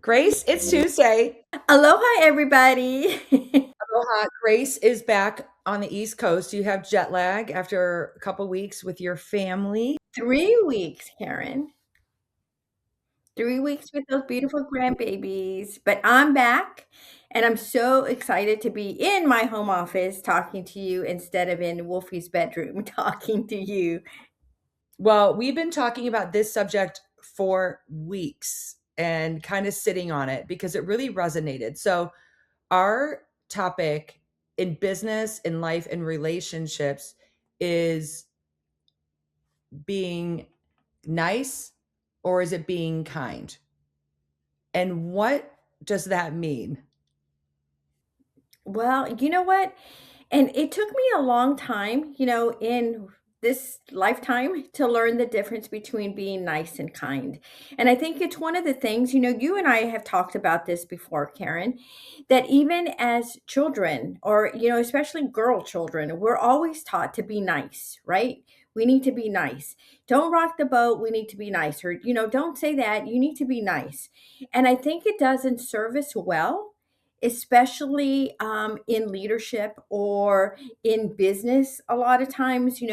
Grace, it's Tuesday. Aloha, everybody. Aloha. Grace is back on the East Coast. You have jet lag after a couple weeks with your family. 3 weeks, Karen. 3 weeks with those beautiful grandbabies. But I'm back, and I'm so excited to be in my home office talking to you instead of in Wolfie's bedroom talking to you. Well, we've been talking about this subject for weeks and kind of sitting on it because it really resonated. So, our topic in business, in life, in relationships is being nice or is it being kind? And what does that mean? Well, you know what? And it took me a long time, in this lifetime to learn the difference between being nice and kind. And I think it's one of the things, you and I have talked about this before, Karen, that even as children, or, especially girl children, we're always taught to be nice, right? We need to be nice. Don't rock the boat. We need to be nice. Or, don't say that. You need to be nice. And I think it doesn't serve us well, especially in leadership or in business. A lot of times, and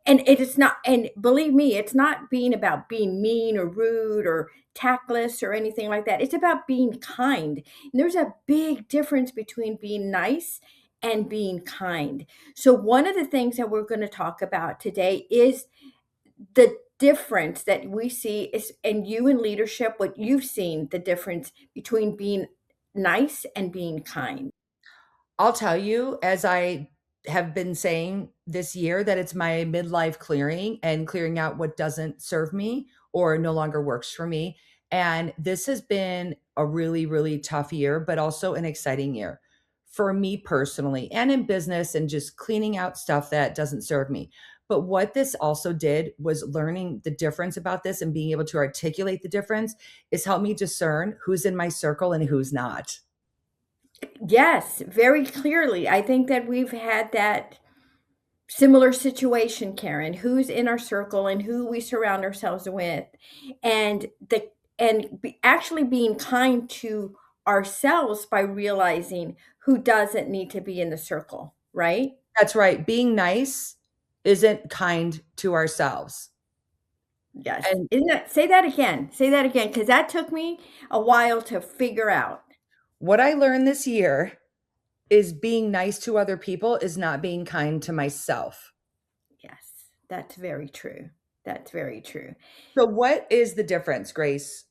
it is not, and believe me, it's not being about being mean or rude or tactless or anything like that. It's about being kind. And there's a big difference between being nice and being kind. So one of the things that we're going to talk about today is the difference that we see is, and you in leadership, what you've seen, the difference between being nice and being kind. I'll tell you, as I have been saying this year, that it's my midlife clearing and clearing out what doesn't serve me or no longer works for me. And this has been a really, really tough year, but also an exciting year for me personally and in business and just cleaning out stuff that doesn't serve me. But what this also did was learning the difference about this and being able to articulate the difference is help me discern who's in my circle and who's not. Yes, very clearly. I think that we've had that similar situation, Karen, who's in our circle and who we surround ourselves with, and actually being kind to ourselves by realizing who doesn't need to be in the circle, right? That's right. Being nice isn't kind to ourselves. Yes. And Isn't that, say that again. Say that again, because that took me a while to figure out. what I learned this year is being nice to other people is not being kind to myself. Yes, that's very true. That's very true. So, what is the difference, Grace?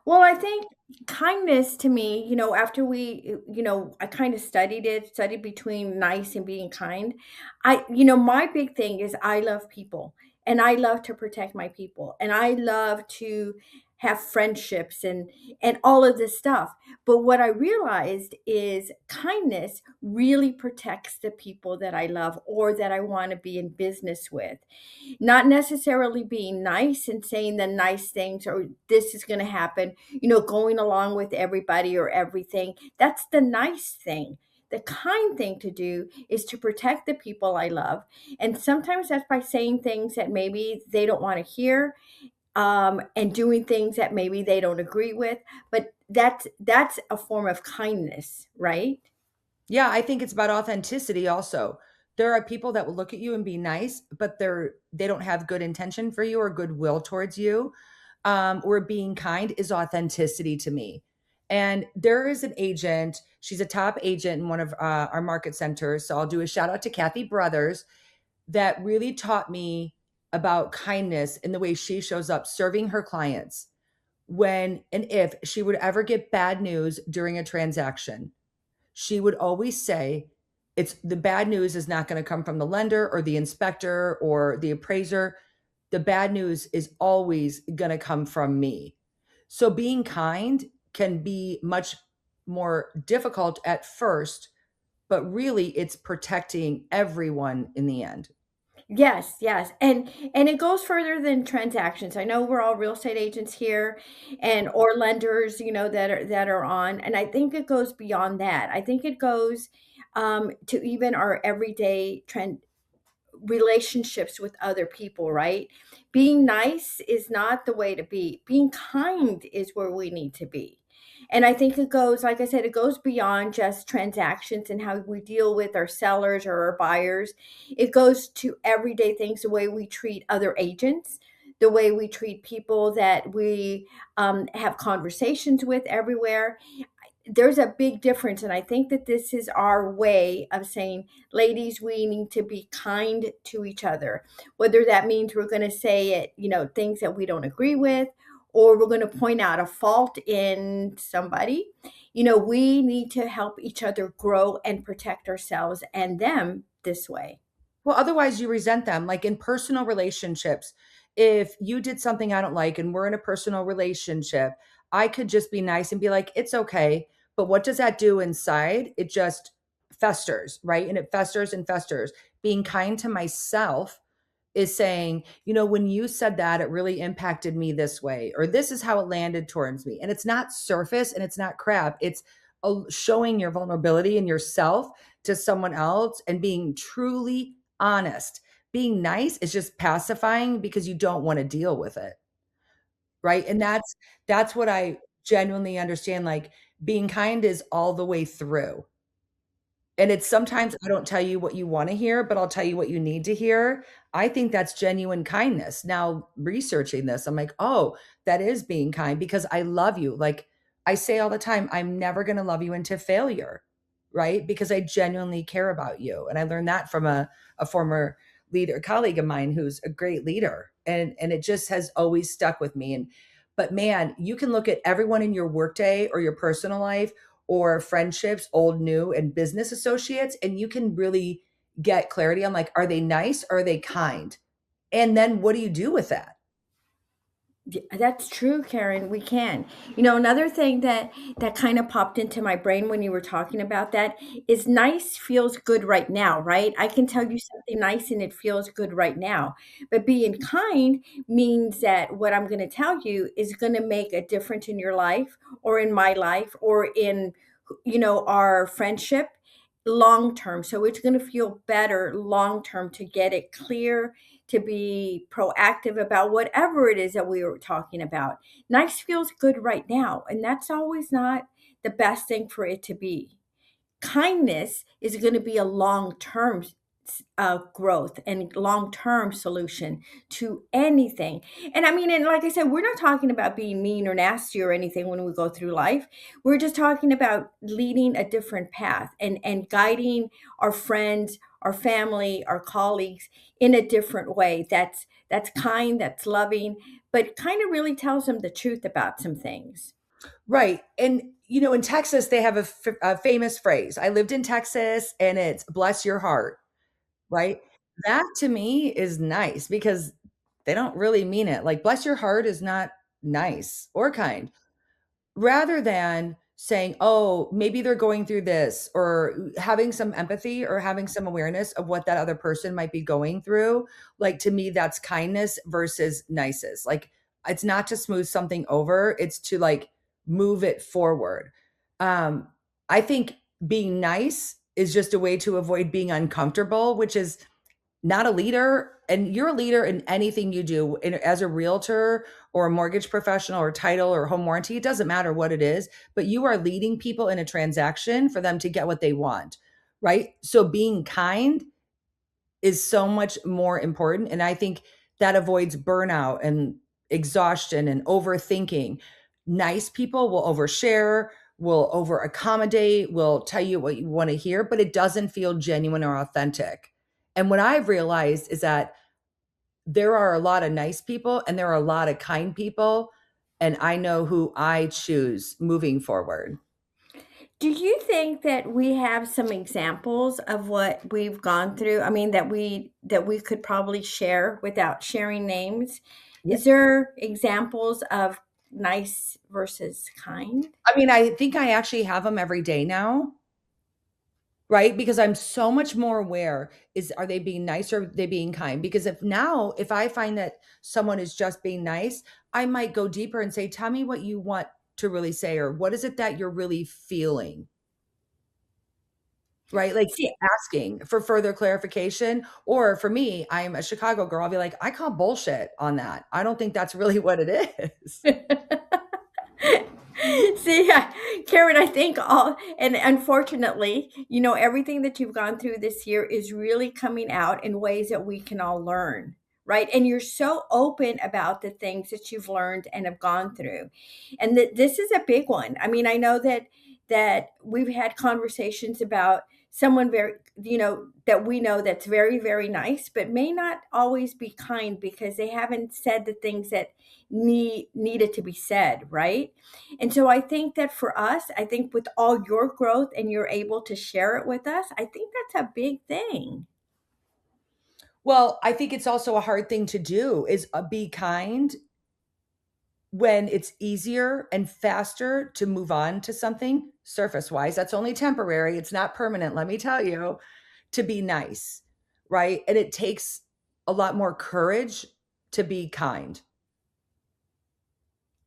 Well, I think kindness to me, after I kind of studied between nice and being kind. My big thing is I love people and I love to protect my people and I love to have friendships and all of this stuff. But what I realized is kindness really protects the people that I love or that I want to be in business with, not necessarily being nice and saying the nice things or this is going to happen, going along with everybody or everything. That's the nice thing. The kind thing to do is to protect the people I love. And sometimes that's by saying things that maybe they don't want to hear, and doing things that maybe they don't agree with. But that's a form of kindness, right? Yeah, I think it's about authenticity also. There are people that will look at you and be nice, but they don't have good intention for you or goodwill towards you. Or being kind is authenticity to me. And there is an agent, she's a top agent in one of our market centers. So I'll do a shout out to Kathy Brothers that really taught me about kindness in the way she shows up serving her clients when and if she would ever get bad news during a transaction. She would always say, it's the bad news is not going to come from the lender or the inspector or the appraiser. The bad news is always going to come from me. So being kind can be much more difficult at first, but really it's protecting everyone in the end. Yes, yes. And it goes further than transactions. I know we're all real estate agents here and or lenders, that are on, and I think it goes beyond that. I think it goes to even our everyday trend relationships with other people, right? Being nice is not the way to be. Being kind is where we need to be. And I think it goes, like I said, it goes beyond just transactions and how we deal with our sellers or our buyers. It goes to everyday things, the way we treat other agents, the way we treat people that we have conversations with everywhere. There's a big difference. And I think that this is our way of saying, ladies, we need to be kind to each other. Whether that means we're going to say it, things that we don't agree with, or we're going to point out a fault in somebody. We need to help each other grow and protect ourselves and them this way. Well, otherwise you resent them. Like in personal relationships, if you did something I don't like and we're in a personal relationship, I could just be nice and be like, it's okay. But what does that do inside? It just festers, right? And it festers and festers. Being kind to myself is saying, when you said that, it really impacted me this way, or this is how it landed towards me. And it's not surface and it's not crap. It's showing your vulnerability and yourself to someone else and being truly honest. Being nice is just pacifying because you don't want to deal with it. Right. And that's what I genuinely understand. Like being kind is all the way through. And it's sometimes I don't tell you what you wanna hear, but I'll tell you what you need to hear. I think that's genuine kindness. Now, researching this, I'm like, "Oh, that is being kind because I love you." Like, I say all the time, "I'm never gonna love you into failure," right? Because I genuinely care about you, and I learned that from a former leader colleague of mine who's a great leader, and it just has always stuck with me, and but man, you can look at everyone in your workday or your personal life or friendships, old, new, and business associates, and you can really get clarity on like, are they nice? Or are they kind? And then what do you do with that? Yeah, that's true, Karen. We can. Another thing that kind of popped into my brain when you were talking about that is nice feels good right now, right? I can tell you something nice and it feels good right now. But being kind means that what I'm going to tell you is going to make a difference in your life or in my life or in our friendship long term. So it's going to feel better long term to get it clear, to be proactive about whatever it is that we were talking about. Nice feels good right now, and that's always not the best thing for it to be. Kindness is going to be a long term growth and long term solution to anything. And I mean, and like I said, we're not talking about being mean or nasty or anything when we go through life. We're just talking about leading a different path and guiding our friends, our family, our colleagues in a different way. That's kind, that's loving, but kind of really tells them the truth about some things. Right. And, in Texas, they have a famous phrase. I lived in Texas and it's bless your heart, right? That to me is nice because they don't really mean it. Like, bless your heart is not nice or kind. Rather than saying, "Oh, maybe they're going through this," or having some empathy or having some awareness of what that other person might be going through, like, to me, that's kindness versus niceness. Like, it's not to smooth something over, it's to, like, move it forward. Um, I think being nice is just a way to avoid being uncomfortable, which is not a leader, and you're a leader in anything you do as a realtor or a mortgage professional or title or home warranty, it doesn't matter what it is, but you are leading people in a transaction for them to get what they want, right? So being kind is so much more important, and I think that avoids burnout and exhaustion and overthinking. Nice people will overshare, will over accommodate, will tell you what you want to hear, but it doesn't feel genuine or authentic. And what I've realized is that there are a lot of nice people and there are a lot of kind people, and I know who I choose moving forward. Do you think that we have some examples of what we've gone through? I mean, that we could probably share without sharing names. Yeah. Is there examples of nice versus kind? I mean, I think I actually have them every day now, right? Because I'm so much more aware is are they being nice or are they being kind? Because if I find that someone is just being nice, I might go deeper and say, "Tell me what you want to really say or what is it that you're really feeling?" right? Like See, asking for further clarification. Or for me, I'm a Chicago girl. I'll be like, I call bullshit on that. I don't think that's really what it is. See, Karen, I think all, and unfortunately, everything that you've gone through this year is really coming out in ways that we can all learn, right? And you're so open about the things that you've learned and have gone through. And that this is a big one. I mean, I know that we've had conversations about someone very, that we know that's very, very nice, but may not always be kind because they haven't said the things that needed to be said, right? And so I think that for us, I think with all your growth and you're able to share it with us, I think that's a big thing. Well, I think it's also a hard thing to do is be kind when it's easier and faster to move on to something surface wise. That's only temporary. It's not permanent, let me tell you, to be nice, right? And it takes a lot more courage to be kind.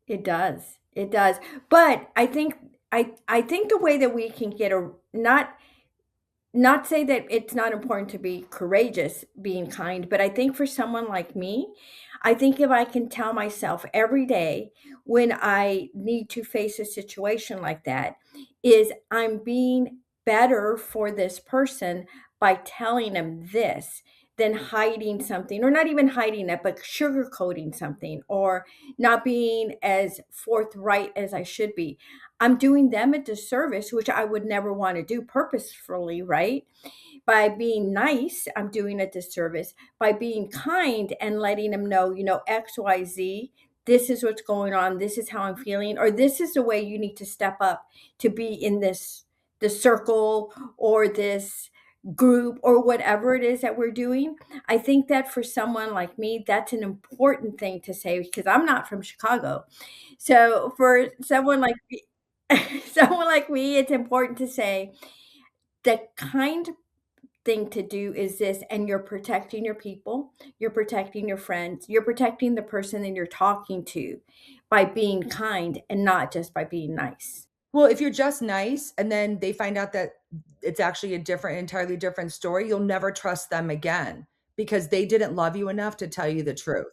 It does. It does. But I think the way that we can get a not say that it's not important to be courageous being kind, but I think for someone like me, I think if I can tell myself every day when I need to face a situation like that, is I'm being better for this person by telling them this than hiding something, or not even hiding it, but sugarcoating something, or not being as forthright as I should be. I'm doing them a disservice, which I would never want to do purposefully, right? By being nice, I'm doing a disservice. By being kind and letting them know, XYZ, this is what's going on, this is how I'm feeling, or this is the way you need to step up to be in this circle or this group or whatever it is that we're doing. I think that for someone like me, that's an important thing to say because I'm not from Chicago. So for someone like me, someone like me, it's important to say the kind thing to do is this, and you're protecting your people, you're protecting your friends, you're protecting the person that you're talking to by being kind and not just by being nice. Well, if you're just nice and then they find out that it's actually entirely different story, you'll never trust them again because they didn't love you enough to tell you the truth.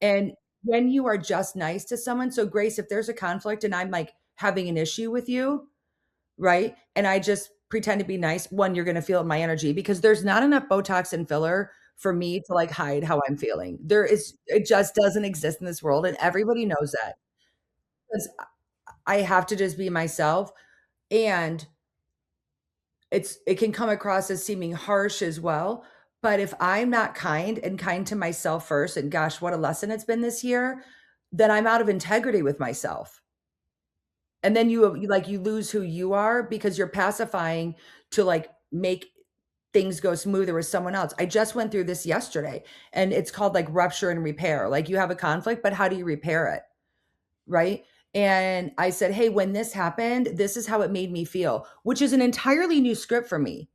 And when you are just nice to someone, so Grace, if there's a conflict and I'm like having an issue with you, right? And I just pretend to be nice, one, you're going to feel my energy because there's not enough Botox and filler for me to like hide how I'm feeling. It just doesn't exist in this world. And everybody knows that because I have to just be myself. And it can come across as seeming harsh as well, but if I'm not kind and kind to myself first, and gosh, what a lesson it's been this year, then I'm out of integrity with myself. And then you lose who you are because you're pacifying to like make things go smoother with someone else. I just went through this yesterday and it's called like rupture and repair. Like you have a conflict, but how do you repair it? Right? And I said, "Hey, when this happened, this is how it made me feel," which is an entirely new script for me.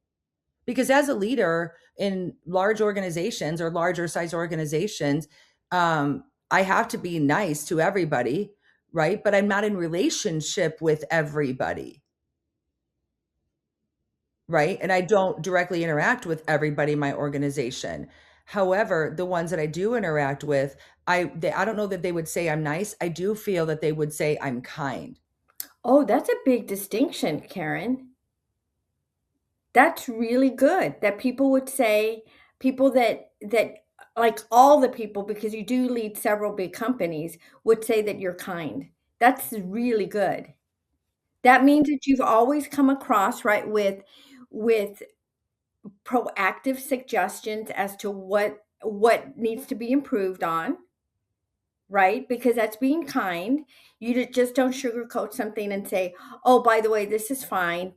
Because as a leader in large organizations or larger size organizations, I have to be nice to everybody, right? But I'm not in relationship with everybody, right? And I don't directly interact with everybody in my organization. However, the ones that I do interact with, I don't know that they would say I'm nice. I do feel that they would say I'm kind. Oh, that's a big distinction, Karen. That's really good that people would say, people that like all the people, because you do lead several big companies, would say that you're kind. That's really good. That means that you've always come across, right, with proactive suggestions as to what needs to be improved on, right? Because that's being kind. Just don't sugarcoat something and say, "Oh, by the way, this is fine.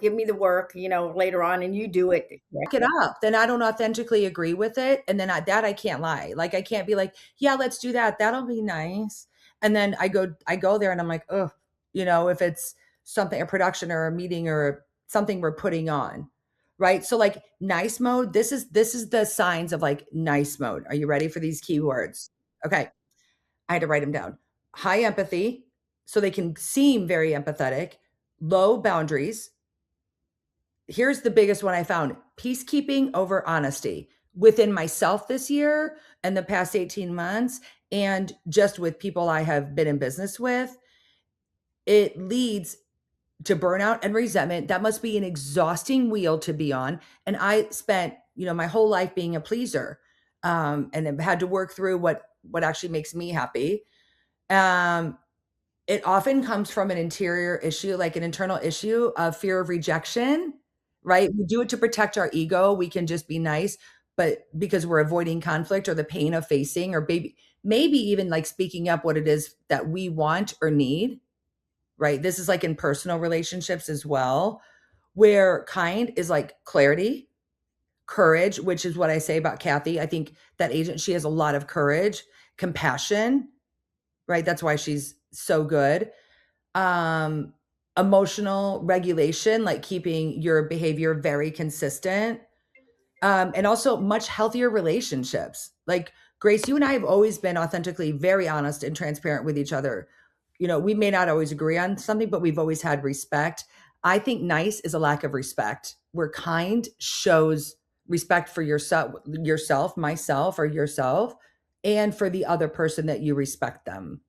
Give me the work, later on, and you do it." Back it up, then I don't authentically agree with it, and then I can't lie. Like, I can't be like, "Yeah, let's do that. That'll be nice." And then I go there and I'm like, "Ugh," if it's something a production or a meeting or something we're putting on, right? So, like, nice mode, this is the signs of, like, nice mode. Are you ready for these keywords? Okay, I had to write them down. High empathy, so they can seem very empathetic, low boundaries, Here's the biggest one I found: peacekeeping over honesty within myself this year and the past 18 months, and just with people I have been in business with. It leads to burnout and resentment. That must be an exhausting wheel to be on. And I spent, my whole life being a pleaser, and have had to work through what actually makes me happy. Um, it often comes from an interior issue, like an internal issue of fear of rejection, right? We do it to protect our ego. We can just be nice, but because we're avoiding conflict or the pain of facing, or maybe even like speaking up what it is that we want or need, right? This is like in personal relationships as well, where kind is like clarity, courage, which is what I say about Kathy. I think that agent, she has a lot of courage, compassion, right? That's why she's so good. Um, Emotional regulation, like keeping your behavior very consistent. And also much healthier relationships. Like Grace, you and I have always been authentically very honest and transparent with each other. We may not always agree on something, but we've always had respect. I think nice is a lack of respect, where kind shows respect for yourself, myself, or yourself, and for the other person that you respect them.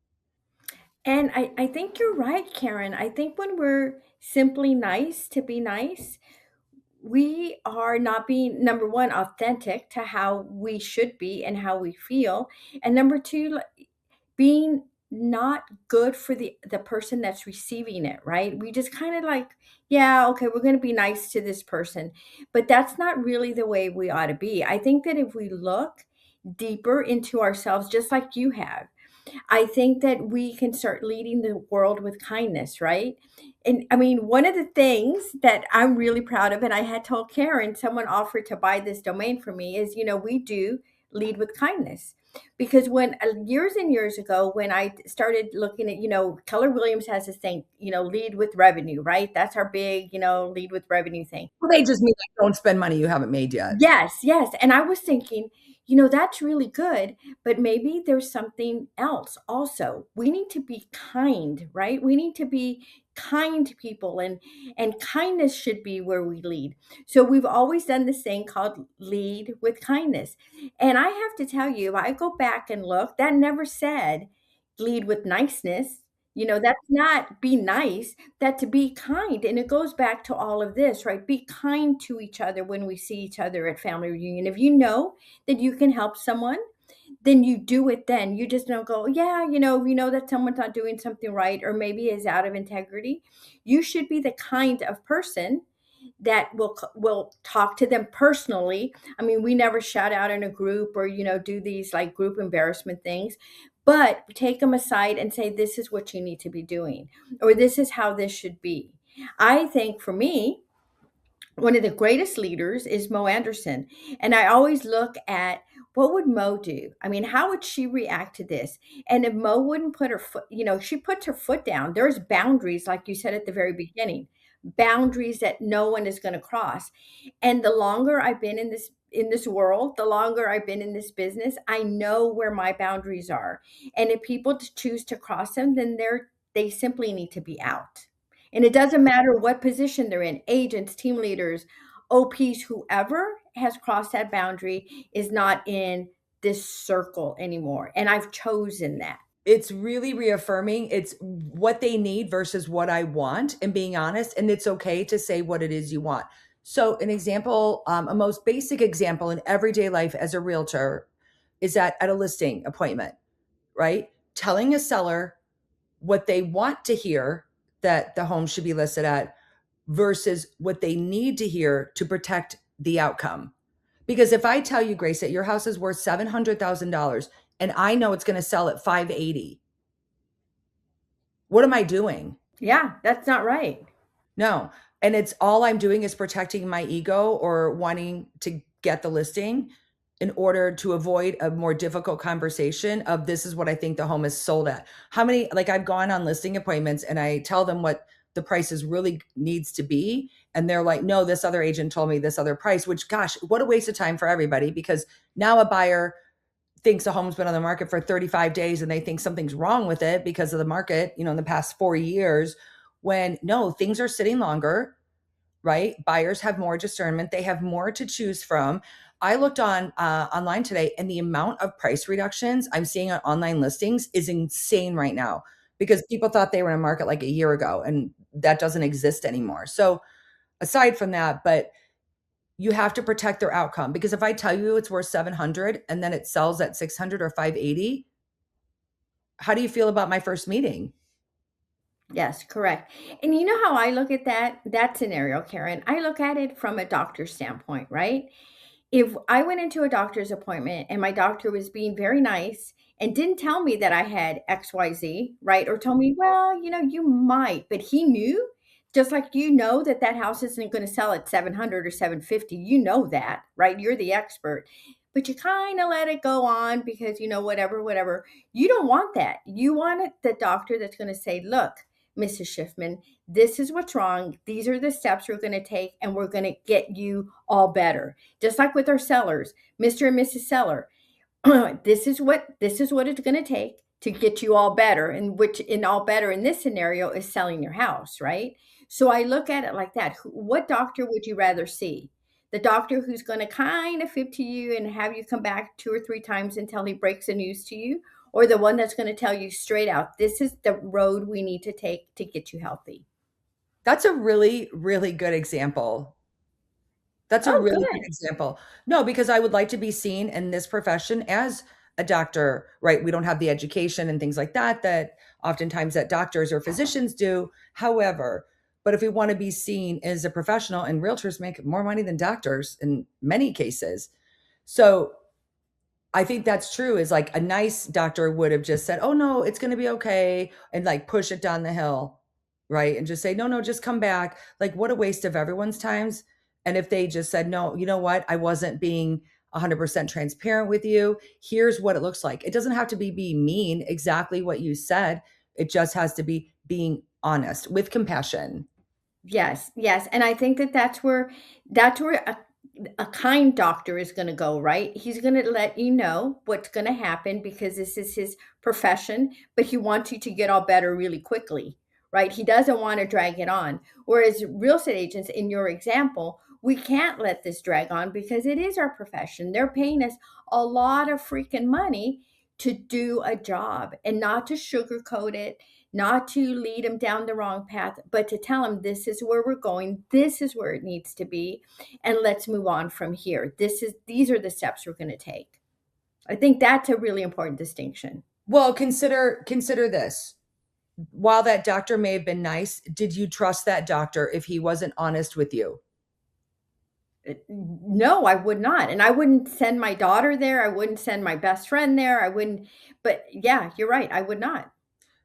And I think you're right, Karen. I think when we're simply nice to be nice, we are not being, number one, authentic to how we should be and how we feel. And number two, being not good for the person that's receiving it, right? We just kind of like, yeah, okay, we're going to be nice to this person, but that's not really the way we ought to be. I think that if we look deeper into ourselves, just like you have, I think that we can start leading the world with kindness, right? And I mean, one of the things that I'm really proud of, and I had told Karen, someone offered to buy this domain for me, is, we do lead with kindness. Because when years and years ago, when I started looking at, Keller Williams has this thing, lead with revenue, right? That's our big, lead with revenue thing. Well, they just mean like, don't spend money you haven't made yet. Yes, yes. And I was thinking, that's really good, but maybe there's something else also. We need to be kind, right? We need to be kind to people, and kindness should be where we lead. So we've always done this thing called lead with kindness. And I have to tell you, if I go back and look, that never said lead with niceness. That's not be nice, that to be kind. And it goes back to all of this, right? Be kind to each other when we see each other at family reunion. If you know that you can help someone, then you do it. Then you just don't go, yeah, that someone's not doing something right or maybe is out of integrity. You should be the kind of person that will talk to them personally. I mean, we never shout out in a group or do these like group embarrassment things, but take them aside and say, this is what you need to be doing, or this is how this should be. I think for me, one of the greatest leaders is Mo Anderson. And I always look at, what would Mo do? I mean, how would she react to this? And if Mo wouldn't put her foot, she puts her foot down. There's boundaries, like you said at the very beginning, boundaries that no one is going to cross. And the longer I've been in this world, the longer I've been in this business, I know where my boundaries are. And if people choose to cross them, then they simply need to be out. And it doesn't matter what position they're in, agents, team leaders, OPs, whoever has crossed that boundary is not in this circle anymore. And I've chosen that. It's really reaffirming. It's what they need versus what I want, and being honest. And it's okay to say what it is you want. So, an example, a most basic example in everyday life as a realtor is that at a listing appointment, right? Telling a seller what they want to hear that the home should be listed at versus what they need to hear to protect the outcome. Because if I tell you, Grace, that your house is worth $700,000 and I know it's going to sell at 580, what am I doing? Yeah, that's not right. No. And it's all I'm doing is protecting my ego or wanting to get the listing in order to avoid a more difficult conversation of, this is what I think the home is sold at. How many, like I've gone on listing appointments and I tell them what the prices really needs to be. And they're like, no, this other agent told me this other price, which, gosh, what a waste of time for everybody, because now a buyer thinks a home's been on the market for 35 days and they think something's wrong with it because of the market, in the past 4 years, when no, things are sitting longer. right? Buyers have more discernment, they have more to choose from. I looked on online today, and the amount of price reductions I'm seeing on online listings is insane right now, because people thought they were in a market like a year ago, and that doesn't exist anymore. So aside from that, but you have to protect their outcome, because if I tell you it's worth 700 and then it sells at 600 or 580, how do you feel about my first meeting? Yes, correct. And you know how I look at that scenario, Karen? I look at it from a doctor's standpoint, right? If I went into a doctor's appointment and my doctor was being very nice and didn't tell me that I had XYZ, right? Or told me, well, you might, but he knew, just like that that house isn't going to sell at 700 or 750. You know that, right? You're the expert. But you kind of let it go on because, whatever, whatever. You don't want that. You want the doctor that's going to say, look, Mrs. Schiffman, this is what's wrong. These are the steps we're going to take, and we're going to get you all better. Just like with our sellers, Mr. and Mrs. Seller, this is what it's going to take to get you all better, and which in all better in this scenario is selling your house, right? So I look at it like that. What doctor would you rather see? The doctor who's going to kind of fib to you and have you come back 2 or 3 times until he breaks the news to you, or the one that's going to tell you straight out, this is the road we need to take to get you healthy? That's a really, really good example. That's a Oh, really good good. example. No, because I would like to be seen in this profession as a doctor, right? We don't have the education and things like that that oftentimes that doctors or physicians do. However, but if we want to be seen as a professional, and realtors make more money than doctors in many cases. So I think that's true, is like a nice doctor would have just said, "Oh no, it's going to be okay," and like push it down the hill, right? And just say, "No, no, just come back." Like what a waste of everyone's times. And if they just said, "No, you know what? I wasn't being 100% transparent with you. Here's what it looks like." It doesn't have to be mean, exactly what you said. It just has to be being honest with compassion. Yes, yes, and I think that that's where a kind doctor is going to go, right? He's going to let you know what's going to happen because this is his profession, but he wants you to get all better really quickly, right? He doesn't want to drag it on. Whereas real estate agents, in your example, we can't let this drag on because it is our profession. They're paying us a lot of freaking money to do a job and not to sugarcoat it, not to lead them down the wrong path, but to tell them this is where we're going, this is where it needs to be, and let's move on from here. These are the steps we're going to take. I think that's a really important distinction. Well, consider this. While that doctor may have been nice, did you trust that doctor if he wasn't honest with you? No, I would not. And I wouldn't send my daughter there. I wouldn't send my best friend there. I wouldn't. But yeah, you're right. I would not.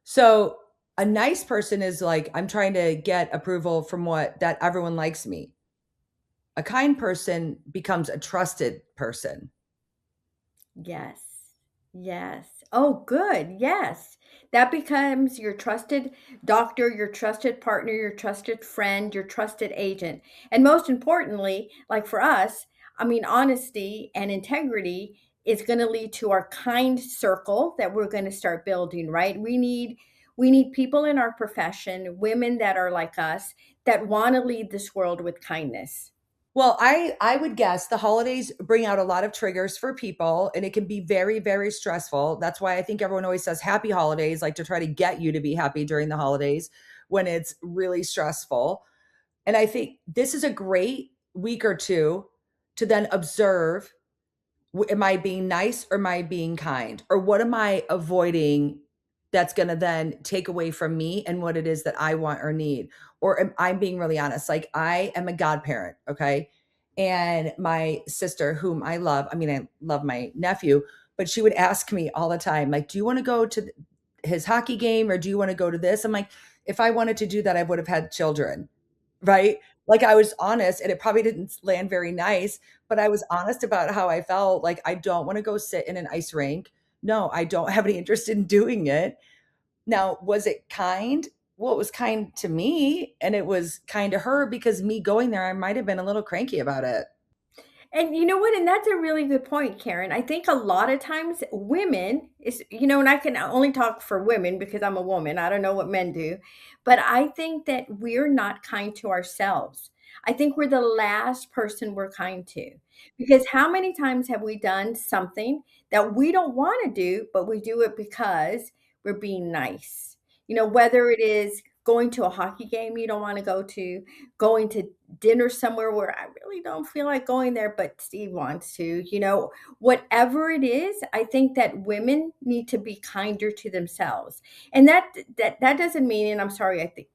So a nice person is like, I'm trying to get approval from what that everyone likes me. A kind person becomes a trusted person. Yes. Yes. Oh, good. Yes. That becomes your trusted doctor, your trusted partner, your trusted friend, your trusted agent. And most importantly, like for us, I mean, honesty and integrity is going to lead to our kind circle that we're going to start building, right? We need people in our profession, women that are like us, that want to lead this world with kindness. Well, I would guess the holidays bring out a lot of triggers for people, and it can be very, very stressful. That's why I think everyone always says happy holidays, like to try to get you to be happy during the holidays when it's really stressful. And I think this is a great week or two to then observe, am I being nice or am I being kind? Or what am I avoiding that's going to then take away from me and what it is that I want or need? Or am I being really honest? Like I am a godparent, okay? And my sister, whom I love, I mean, I love my nephew, but she would ask me all the time, like, do you want to go to his hockey game or do you want to go to this? I'm like, if I wanted to do that, I would have had children, right? Like I was honest, and it probably didn't land very nice, but I was honest about how I felt. Like, I don't want to go sit in an ice rink. No, I don't have any interest in doing it. Now, was it kind? Well, it was kind to me, and it was kind to her, because me going there, I might have been a little cranky about it. And you know what? And that's a really good point, Karen. I think a lot of times women and I can only talk for women because I'm a woman. I don't know what men do, but I think that we're not kind to ourselves. I think we're the last person we're kind to. Because how many times have we done something that we don't want to do, but we do it because we're being nice? Whether it is going to a hockey game you don't want to go to, going to dinner somewhere where I really don't feel like going there, but Steve wants to, whatever it is, I think that women need to be kinder to themselves. And that doesn't mean, and I'm sorry, I think,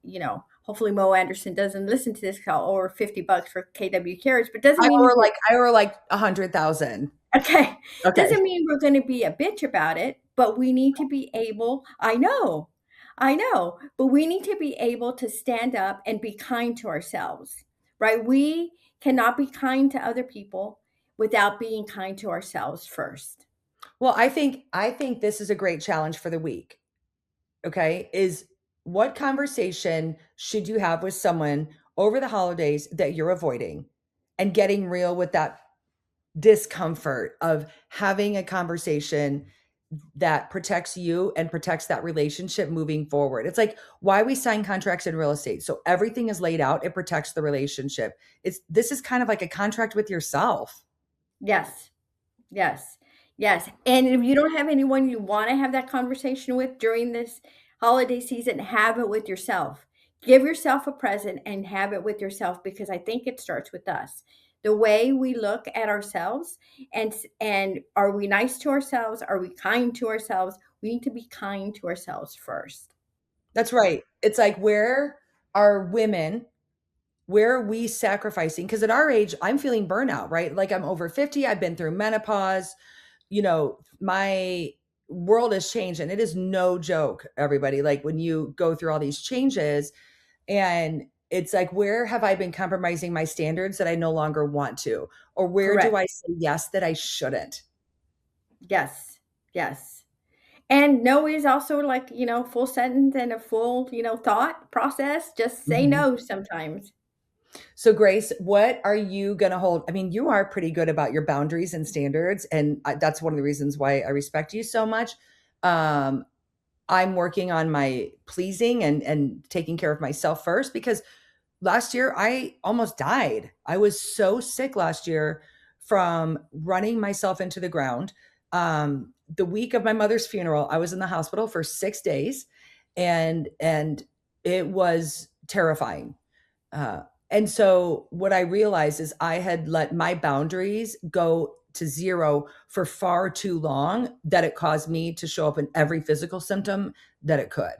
hopefully Mo Anderson doesn't listen to this call or $50 for KW Carriage, but doesn't mean I owe her like 100,000. okay. Okay. Doesn't mean we're going to be a bitch about it, but we need to be able, I know, but we need to be able to stand up and be kind to ourselves, right? We cannot be kind to other people without being kind to ourselves first. Well, I think this is a great challenge for the week. Okay? Is what conversation should you have with someone over the holidays that you're avoiding and getting real with that discomfort of having a conversation that protects you and protects that relationship moving forward. It's like why we sign contracts in real estate. So everything is laid out, it protects the relationship. This is kind of like a contract with yourself. Yes. Yes. Yes. And if you don't have anyone you want to have that conversation with during this holiday season, have it with yourself. Give yourself a present and have it with yourself, because I think it starts with us. The way we look at ourselves, and are we nice to ourselves? Are we kind to ourselves? We need to be kind to ourselves first. That's right. It's like where are women, where are we sacrificing? Because at our age, I'm feeling burnout, right? Like I'm over 50, I've been through menopause, my world has changed and it is no joke, everybody. Like when you go through all these changes, and it's like, where have I been compromising my standards that I no longer want to? Or where do Correct. I say yes that I shouldn't? Yes. Yes. And no is also like, full sentence and a full, thought process. Just say Mhm. no sometimes. So, Grace, what are you going to hold? I mean, you are pretty good about your boundaries and standards. And that's one of the reasons why I respect you so much. Um, I'm working on my pleasing and taking care of myself first because last year I almost died. I was so sick last year from running myself into the ground. The week of my mother's funeral, I was in the hospital for 6 days, and it was terrifying. Uh, and so what I realized is I had let my boundaries go to zero for far too long, that it caused me to show up in every physical symptom that it could.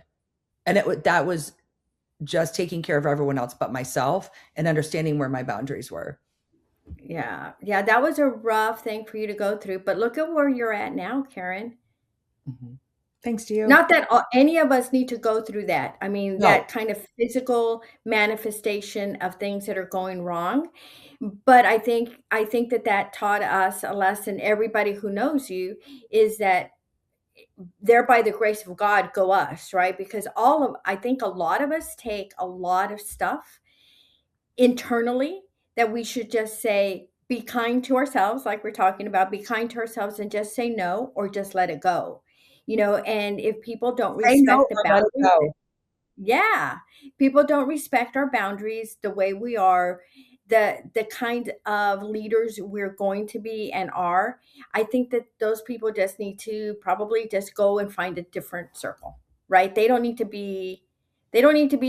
And that was just taking care of everyone else but myself and understanding where my boundaries were. Yeah. Yeah. That was a rough thing for you to go through. But look at where you're at now, Karen. Mhm. Thanks to you. Not that any of us need to go through that. I mean, No, that kind of physical manifestation of things that are going wrong. But I think that taught us a lesson. Everybody who knows you is that there by the grace of God go us, right? Because I think a lot of us take a lot of stuff internally that we should just say, be kind to ourselves, like we're talking about, be kind to ourselves and just say no or just let it go. And if people don't say no respect the or let it boundaries, go. yeah, people don't respect our boundaries the way we are, the kind of leaders we're going to be and are. I think that those people just need to probably just go and find a different circle, right? They don't need to be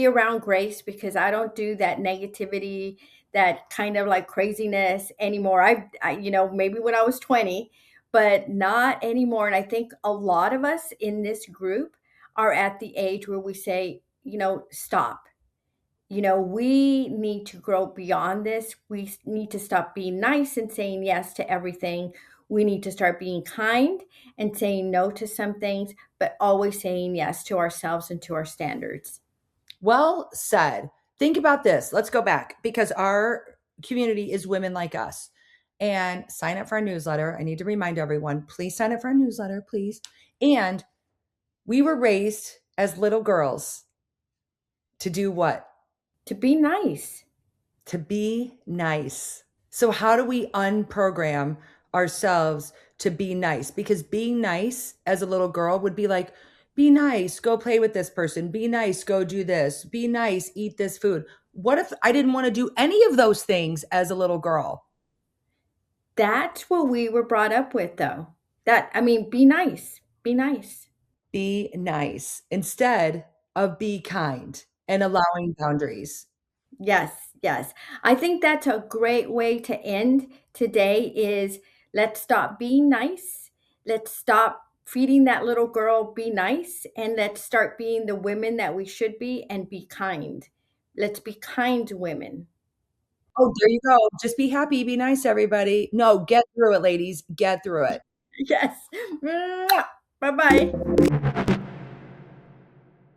around Grace, because I don't do that negativity, that kind of like craziness anymore. Maybe when I was 20, but not anymore. And I think a lot of us in this group are at the age where we say, stop. We need to grow beyond this. We need to stop being nice and saying yes to everything. We need to start being kind and saying no to some things, but always saying yes to ourselves and to our standards. Well said. Think about this. Let's go back because our community is women like us. And sign up for our newsletter. I need to remind everyone, please sign up for our newsletter, please. And we were raised as little girls to do what? To be nice. To be nice. So, how do we unprogram ourselves to be nice? Because being nice as a little girl would be like, be nice, go play with this person. Be nice, go do this. Be nice, eat this food. What if I didn't wanna do any of those things as a little girl? That's what we were brought up with, though. That I mean, be nice. Be nice. Be nice instead of be kind and allowing boundaries. Yes, yes. I think that's a great way to end today is let's stop being nice. Let's stop feeding that little girl be nice and let's start being the women that we should be and be kind. Let's be kind women. Oh, there you go. Just be happy, be nice, everybody. No, get through it, ladies. Get through it. Yes. Bye-bye.